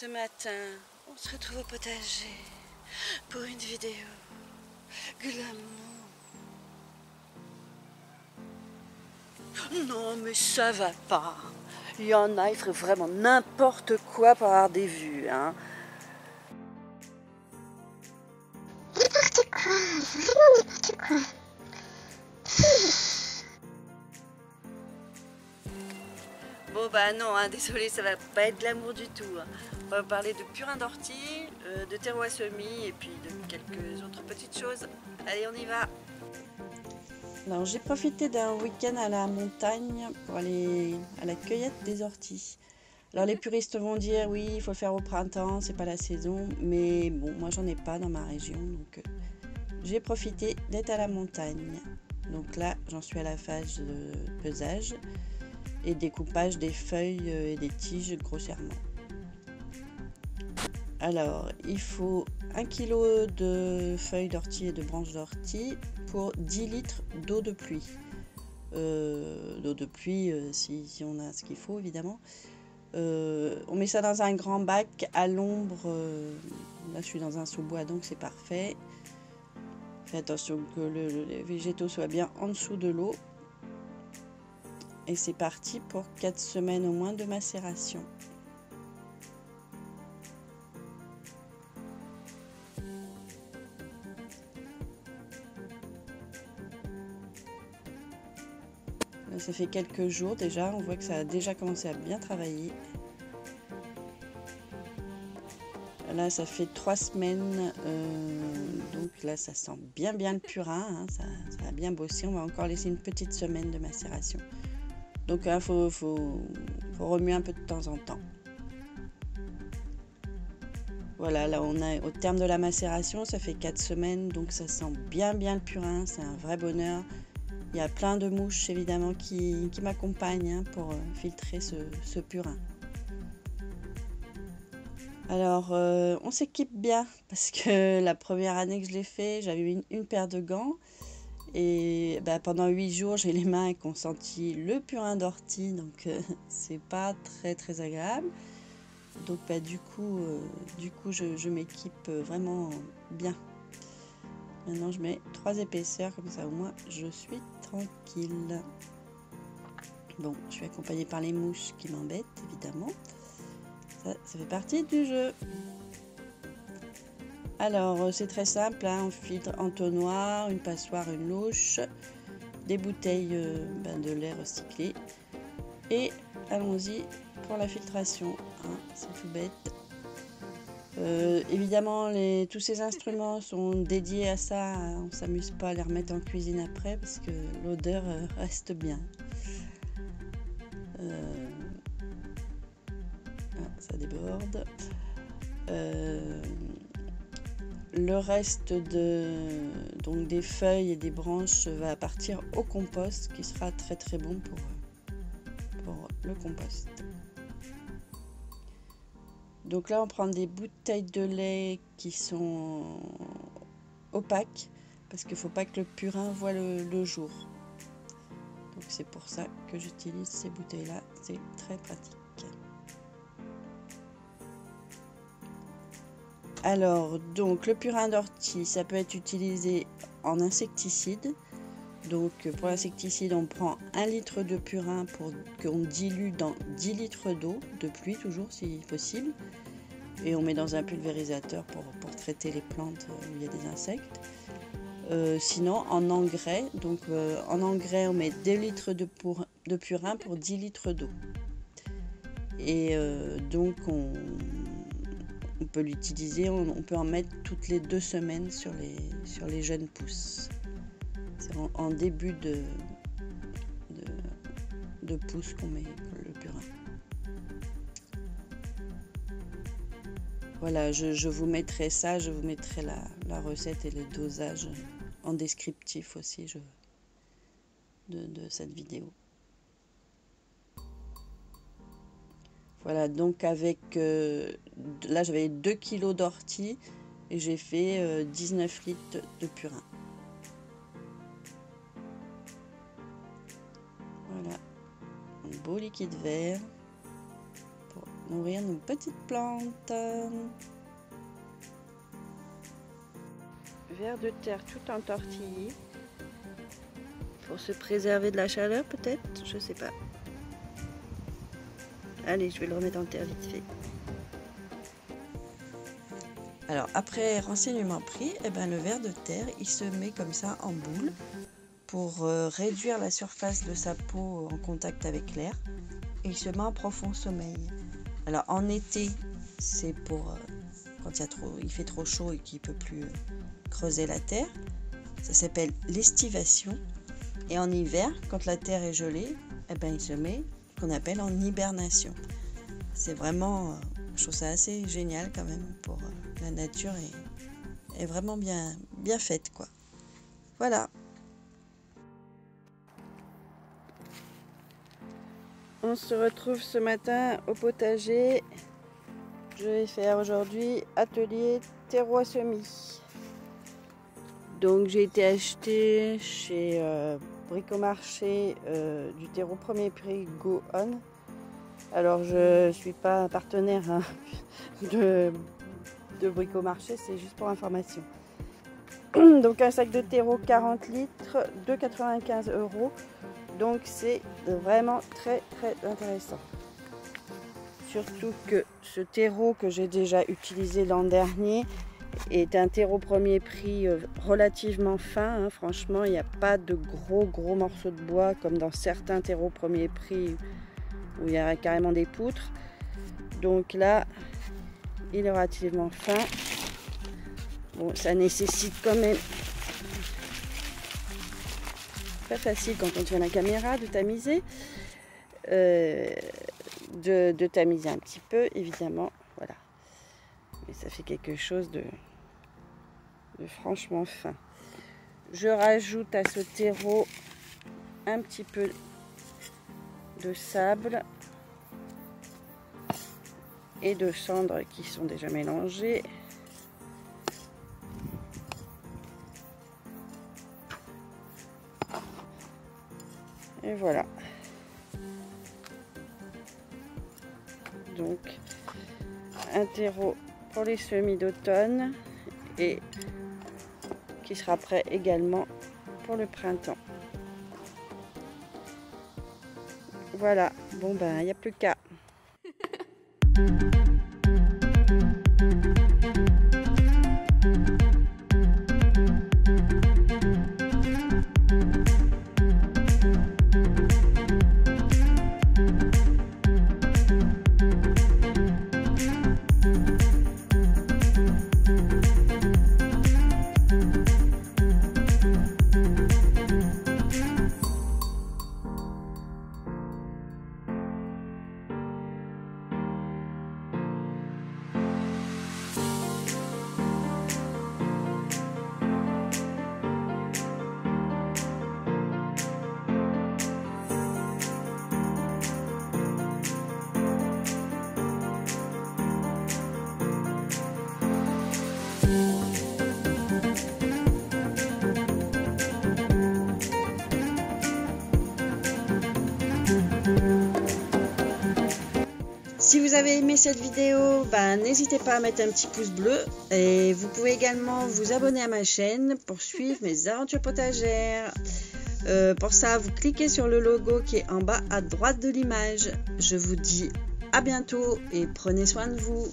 Ce matin, on se retrouve au potager pour une vidéo glamour. Non mais ça va pas. Il y en a, ils feraient vraiment n'importe quoi pour avoir des vues, hein. N'importe quoi, vraiment n'importe quoi. Bon bah non, hein, désolé, ça va pas être glamour du tout, hein. On va parler de purin d'ortie, de terreau à semis et puis de quelques autres petites choses. Allez, on y va. Alors j'ai profité d'un week-end à la montagne pour aller à la cueillette des orties. Alors les puristes vont dire oui, il faut le faire au printemps, c'est pas la saison, mais bon, moi j'en ai pas dans ma région, donc j'ai profité d'être à la montagne. Donc là, j'en suis à la phase de pesage et découpage des feuilles et des tiges grossièrement. Alors, il faut 1 kg de feuilles d'ortie et de branches d'ortie pour 10 litres d'eau de pluie. D'eau de pluie, si on a ce qu'il faut, évidemment. On met ça dans un grand bac à l'ombre. Là, je suis dans un sous-bois, donc c'est parfait. Faites attention que les végétaux soient bien en dessous de l'eau. Et c'est parti pour 4 semaines au moins de macération. Là, ça fait quelques jours déjà, on voit que ça a déjà commencé à bien travailler. Là, ça fait 3 semaines, donc là, ça sent bien le purin, hein, ça a bien bossé. On va encore laisser une petite semaine de macération. Donc, il faut remuer un peu de temps en temps. Voilà, là, on est au terme de la macération, ça fait 4 semaines, donc ça sent bien le purin, c'est un vrai bonheur. Il y a plein de mouches, évidemment, qui m'accompagnent hein, pour filtrer ce purin. Alors, on s'équipe bien parce que la première année que je l'ai fait, j'avais une paire de gants et bah, pendant 8 jours, j'ai les mains qui ont senti le purin d'ortie, donc c'est pas très agréable. Donc bah, du coup, je m'équipe vraiment bien. Maintenant, je mets 3 épaisseurs, comme ça au moins, je suis tranquille. Bon, je suis accompagnée par les mouches qui m'embêtent, évidemment. Ça fait partie du jeu. Alors, c'est très simple, hein, on filtre entonnoir, une passoire, une louche, des bouteilles de lait recyclé. Et allons-y pour la filtration, hein, c'est tout bête. Évidemment, tous ces instruments sont dédiés à ça, hein, on ne s'amuse pas à les remettre en cuisine après parce que l'odeur reste bien. Ça déborde. Le reste donc des feuilles et des branches va partir au compost qui sera très bon pour le compost. Donc là on prend des bouteilles de lait qui sont opaques parce qu'il ne faut pas que le purin voit le jour. Donc c'est pour ça que j'utilise ces bouteilles là, c'est très pratique. Alors, donc le purin d'ortie, ça peut être utilisé en insecticide. Donc pour l'insecticide, on prend 1 litre de purin qu'on dilue dans 10 litres d'eau, de pluie toujours si possible. Et on met dans un pulvérisateur pour traiter les plantes où il y a des insectes. Sinon, en engrais, en engrais, on met 2 litres de purin pour 10 litres d'eau. Et donc on peut l'utiliser, on peut en mettre toutes les 2 semaines sur les jeunes pousses. C'est en début de pousse qu'on met le purin. Voilà, je vous mettrai ça, je vous mettrai la recette et le dosage en descriptif aussi de cette vidéo. Voilà, donc avec, là j'avais 2 kg d'ortie et j'ai fait 19 litres de purin. Voilà, un beau liquide vert pour nourrir nos petites plantes. Vers de terre tout entortillé. Pour se préserver de la chaleur peut-être, je sais pas. Allez, je vais le remettre en terre vite fait. Alors après renseignement pris, le ver de terre il se met comme ça en boule pour réduire la surface de sa peau en contact avec l'air et il se met en profond sommeil. Alors en été c'est pour quand il fait trop chaud et qu'il ne peut plus creuser la terre, ça s'appelle l'estivation. Et en hiver, quand la terre est gelée, il se met qu'on appelle en hibernation. C'est vraiment, je trouve ça assez génial quand même pour la nature est vraiment bien faite quoi. Voilà. On se retrouve ce matin au potager. Je vais faire aujourd'hui atelier terreau à semis. Donc j'ai été acheter chez Bricomarché du terreau premier prix Go On. Alors je ne suis pas un partenaire de Bricomarché, c'est juste pour information. Donc un sac de terreau 40 litres, 2,95 €. Donc c'est vraiment très intéressant. Surtout que ce terreau que j'ai déjà utilisé l'an dernier est un terreau premier prix relativement fin. Franchement, il n'y a pas de gros morceaux de bois comme dans certains terreaux premier prix où il y a carrément des poutres. Donc là, il est relativement fin. Bon, ça nécessite quand même, pas facile quand on tient la caméra de tamiser, de tamiser un petit peu évidemment, voilà. Mais ça fait quelque chose de franchement fin. Je rajoute à ce terreau un petit peu de sable et de cendres qui sont déjà mélangées. Et voilà. Donc un terreau pour les semis d'automne et qui sera prêt également pour le printemps. Voilà, bon il n'y a plus qu'à. Si vous avez aimé cette vidéo, n'hésitez pas à mettre un petit pouce bleu et vous pouvez également vous abonner à ma chaîne pour suivre mes aventures potagères. Pour ça, vous cliquez sur le logo qui est en bas à droite de l'image. Je vous dis à bientôt et prenez soin de vous.